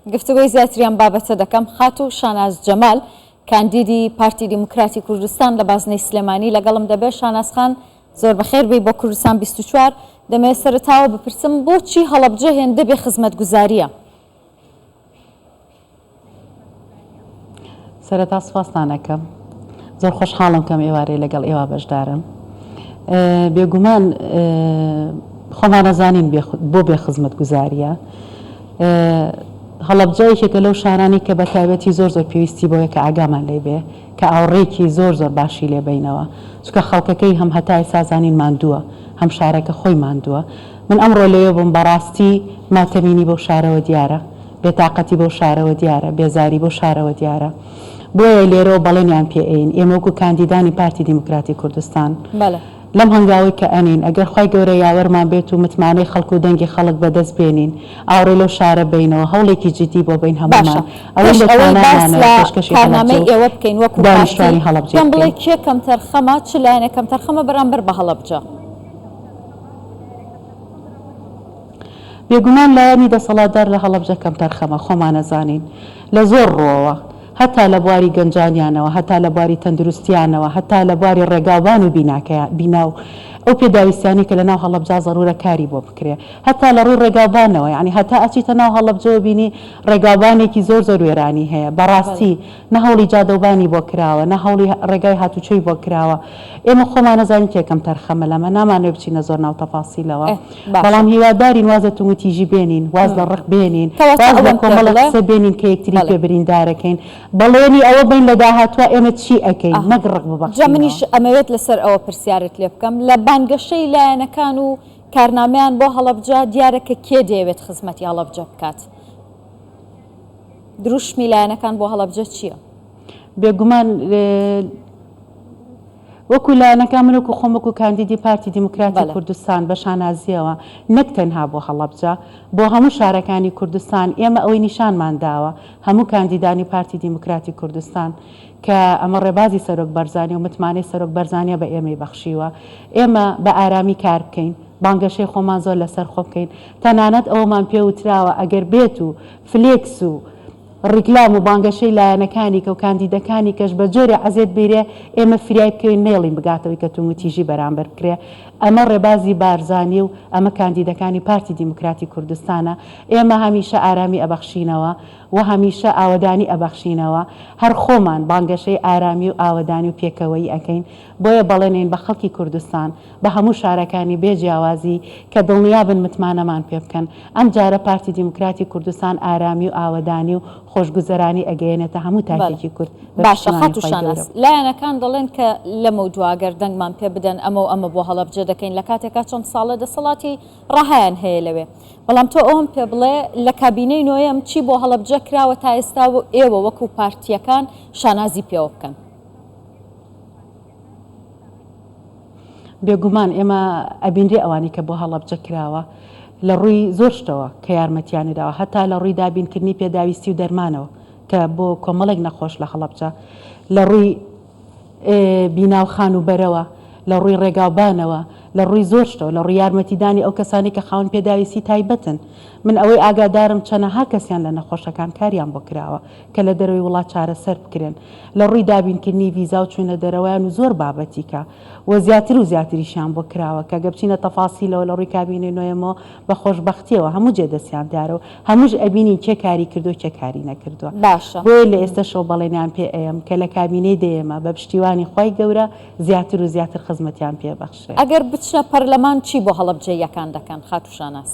گفتگوی زیاتریان بابەتە دەکەم. خاتو شاناز جەمال کاندیدی پارتی دیموکراتی کوردستان لە بازنەی سلێمانی لەگەڵم دەبێت. شانازخان زۆر بەخێر بێ بۆ کوردستان 24. دەمەوێت سەرەتاوە بپرسم بۆچی هەڵەبجە هێندە بێ خزمەتگوزاریە؟ سەرەتا سوپاسدانەکەم، زۆر خۆشحاڵم کەم ئێوارەی لەگەڵ ئێوە بەشدارم. بێگومان خۆمان نەزانین بۆ بێ خزمەتگوزاریە. هەڵەبجەیەکێکە لەو شارانی کە بە تایبەتی زۆر پێویستی بۆیە کە ئاگامان لێ بێ کە ئاوڕێکی زۆر باشی لێ بینەوە، چونکە خەڵکەکەی هەم هەتای سازانین ماندووە، هەم شارەکە خۆی ماندووە. من ئەمڕۆ لێوێ بووم بەڕاستی ماتەمینی بۆ شارەوە دیارە، بێتاقەتی بۆ شارەوە دیارە، بێزاری بۆ شارەوە دیارە. بۆیە لێرەوە بەڵێنیان پێئین ئێمە وەکو کاندیدانی پارتی دیموکراتی کوردستان لەم هەنگاوی کە ئەنین ئەگەر خی گەورە یاوەرمان بێت و متمانەی خەڵک و دەنگی خەڵک بەدەست بێنین ئاوڕێ لەو شارە بینەوە هەوڵێکی جدی بۆ بین هەمومان کارنامەی ئێوە بکەین وەکو دانیشتوانی هەڵەبجە بڵێ کێ کەم تەرخەمە چ لایەنە کەم تەرخەمە بەرامبەر بە هەڵەبجە؟ بێگومان لایەنی دەسەڵاتدار لە هەڵەبجە کەم تەرخەمە خۆمان نەزانین لە زۆر ڕۆوە، هەتا لە بواری گەنجانیانەوە، هەتا لە بواری تەندروستیانەوە، هەتا لە بواری ڕێگاوان و بیناو ئەو پێداویستانی کە لە ناو هەڵەبجە زەرورە کاری بۆ بکرێ، هەتا لە ڕووی ڕێگاوانەوە، یعنی هەتا ئەچیتە ناو هەڵەبجەوە بینی ڕێگاوانێکی زۆر وێرانی هەیە. بەڕاستی نە هەوڵی جادەوبانی بۆ کراوە، نە هەوڵی ڕێگای هاتوچۆی بۆ کراوە. ئێمە خۆمان نەزانین کێکەم تەرخەمە لەمە نامانوێ بچینە زۆر ناو تەفاسیلەوە، بەڵام هیوادارین وازەتون وتیژی بێنین، واز لە ڕق بێنین، واز لە کۆمەڵە قسە بێنین کە یەکتری پێ بریندارەکەین، بەڵێنی ئەوە بین لە داهاتوە ئێمە چی ئەەکەین نەک ڕق ببەخشین. منیش ئەمەوێت لەسەر ئەوە پرسیارت لێ بکەم لە بانگەشەی لایەنەکان و کارنامەیان بۆ هەڵەبجە دیارەکە کێ دەیەوێت خزمەتی هەڵەبجە بکات؟ دروشمی لایەنەکان بۆ هەڵەبجە چییە؟ بێگومان وەکو لایەنەکان من وەکو خۆم وەکو کاندیدی پارتی دیموکراتی کوردستان بە شانازیەوە نەک تەنها بۆ هەڵەبجە بۆ هەموو شارەکانی کوردستان ئێمە ئەوەی نیشانمان داوە هەموو کاندیدانی پارتی دیموکراتی کوردستان کە ئەمە ڕێبازی سەرۆک بەرزانی و متمانەی سەرۆک بەرزانیە بە ئێمەی بەخشیوە ئێمە بە ئارامی کار بکەین، بانگەشەی خۆمان زۆر لەسەر خۆ بکەین. تەنانەت ئەومان پێوتراوە ئەگەر بێت و فلێکس و ڕیکلام و بانگەشەی لایەنەکانی کە و کاندیدەکانی کەش بە جۆرە عەزێت بیرێ ئێمە فریای بکەین نێڵین بگاتەوەی کە تومتیژی بەرامبەر بکرێ. ئەمە ڕێبازی بارزانی و ئەمە کاندیدەکانی پارتی دیموکراتی کوردستانە. ئێمە هەمیشە ئارامی ئەبەخشینەوە و هەمیشە ئاوەدانی ئەبەخشینەوە، هەر خۆمان بانگەشەی ئارامی و ئاوەدانی و پێکەوەی ئەەکەین. بۆیە بەڵێنین بە خەڵکی کوردستان بە هەموو شارەکانی بێجیاوازی کە دڵنیابن متمانەمان پێ بکەن ئەم جارە پارتی دیموکراتی کوردستان ئارامی و ئاوەدانی و خۆشگوزەرانی ئەگەیەنێتە هەموو تاکێکی کورد. باشە خەتو شاناز لایەنەکان دەڵێن کە لەمە دواگەر دەنگمان پێ بدەن ئەمە بۆ هەڵەبجە دەکەین لە کاتێکا چەند ساڵە دەسەڵاتی ڕاهیان هەیە لەوێ، بەڵام تۆ ئەوم پێ بڵێ لە کابینەی نوێیەم چی بۆ هەڵەبجە کراوە تا ئێستا و ئێوە وەکو پارتیەکان شانازی پێوە بکەن؟ بێگومان ئێمە ئەبینری ئەوانی کە بۆ هەڵەبجە کراوە لە ڕووی زۆر شتەوە کە یارمەتیانیداوە، هەتا لە ڕووی دابینکردنی پێداویستی و دەرمانەوە کە بۆ کۆمەڵێک نەخۆش لە هەڵەبجە، لە ڕووی بیناوخان و بەرەوە، لە ڕووی ڕێگاوبانەوە، لە ڕووی زۆر شتەوە، لە ڕووی یارمەتیدانی ئەو کەسانی کە خاوەن پێداویستی تایبەتن. من ئەوەی ئاگادارم چەنەها کەسیان لە نەخۆشەکان کاریان بۆ کراوە کە لە دەروی وڵات چارەسەر بکرێن، لە ڕووی دابینکردنی ڤیزا و چوونە دەرەوەیان و زۆر بابەتی کە و زیاتر و زیاتریشیان بۆ کراوە کە گەبچینە تەفاسیلەوە لە ڕووی کابینەی نوێیەمەوە بە خۆشبەختیەوە هەموو جێدەستیان دیارە و هەمووش ئەبینین چێ کاری کردو چێ کاری نەکردووە. بۆیە لە ئێستاشەوە بەڵێنیان پێ ئەم کە لە کابینەی دێمە بە پشتیوانی خۆی گەورە زیاتر و زیاتر خزمەتیان پێبەخشێ. ئەگەر بچنە پەرلەمان چی بۆ هەڵەبجەیەکان دەکەن خاتو شاناز؟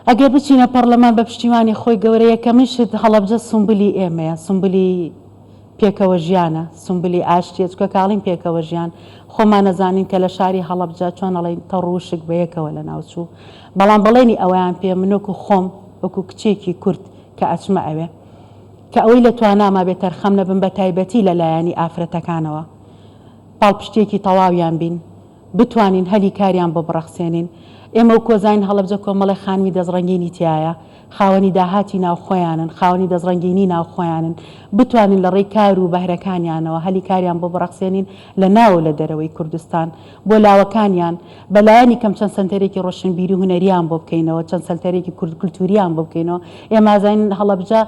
ئەگەر بچینە پەرلەمان بە پشتیوانی خۆی گەورە یەکەمین شت هەڵەبجە سومبلی ئێمەیە، سومبلی پێکەوە ژیانە، سومبلی ئاشتیە، چکە کاڵین پێکەوە ژیان خۆمان نەزانین کە لە شاری هەڵەبجە چۆن ئەڵێن تەڕوشک بە یەکەوە لە ناوچوو، بەڵام بەڵێنی ئەوەیان پێ منۆک و خۆم وەکو کچێکی کورد کە ئەچمە ئەوێ کە ئەوەی لە تواناما بێت تەرخەم نەبن بە تایبەتی لە لایەنی ئافرەتەکانەوە، پاڵپشتێکی تەواویان بین، بتوانین هەلی کاریان بۆ بڕەخسێنین. ئێمە و کۆزین هەڵەبجە کۆمەڵی خانمی دەزڕەنگینی تایە، خاوەنی داهاتی ناوخۆیانن، خاوەنی دەزڕەنگینی ناوخۆیانن، بتوانین لە ڕێی کار و بەهرەکانیانەوە هەلی کاریان بۆ بڕەخسێنین لە ناو لە دەرەوەی کوردستان بۆ لاوەکانیان بەلایانی کەم چەند سنتەرێکی ڕۆشنبیری هونەریان بۆ بکەینەوە، چەند سنتەرێکی کولتوریان بۆ بکەینەوە. ئێمە زین هەڵەبجە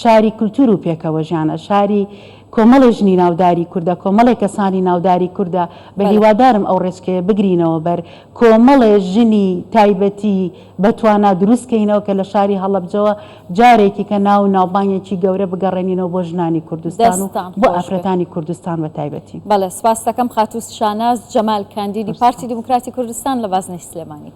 شاری کولتور و پێکەوە ژیانە، شاری کۆمەڵی ژنی ناوداری کووردە، کۆمەڵی کەسانی ناوداری کووردە. بە هیوادارم ئەو ڕێچکەیە بگرینەوە بەر کۆمەڵێ ژنی تایبەتی بەتوانە دروستکەینەوە کە لە شاری هەڵەبجەوە جارێکی کە ناو ناوبانگێکی گەورە بگەڕێنینەوە بۆ ژنانی کوردستان و بۆ ئافرەتانی کوردستان بە تایبەتی. بەڵێ سپاس دەکەم خاتوس شاناز جەمال کاندیدی پارتی دیموکراتی کوردستان لە بازنەی سلێمانی.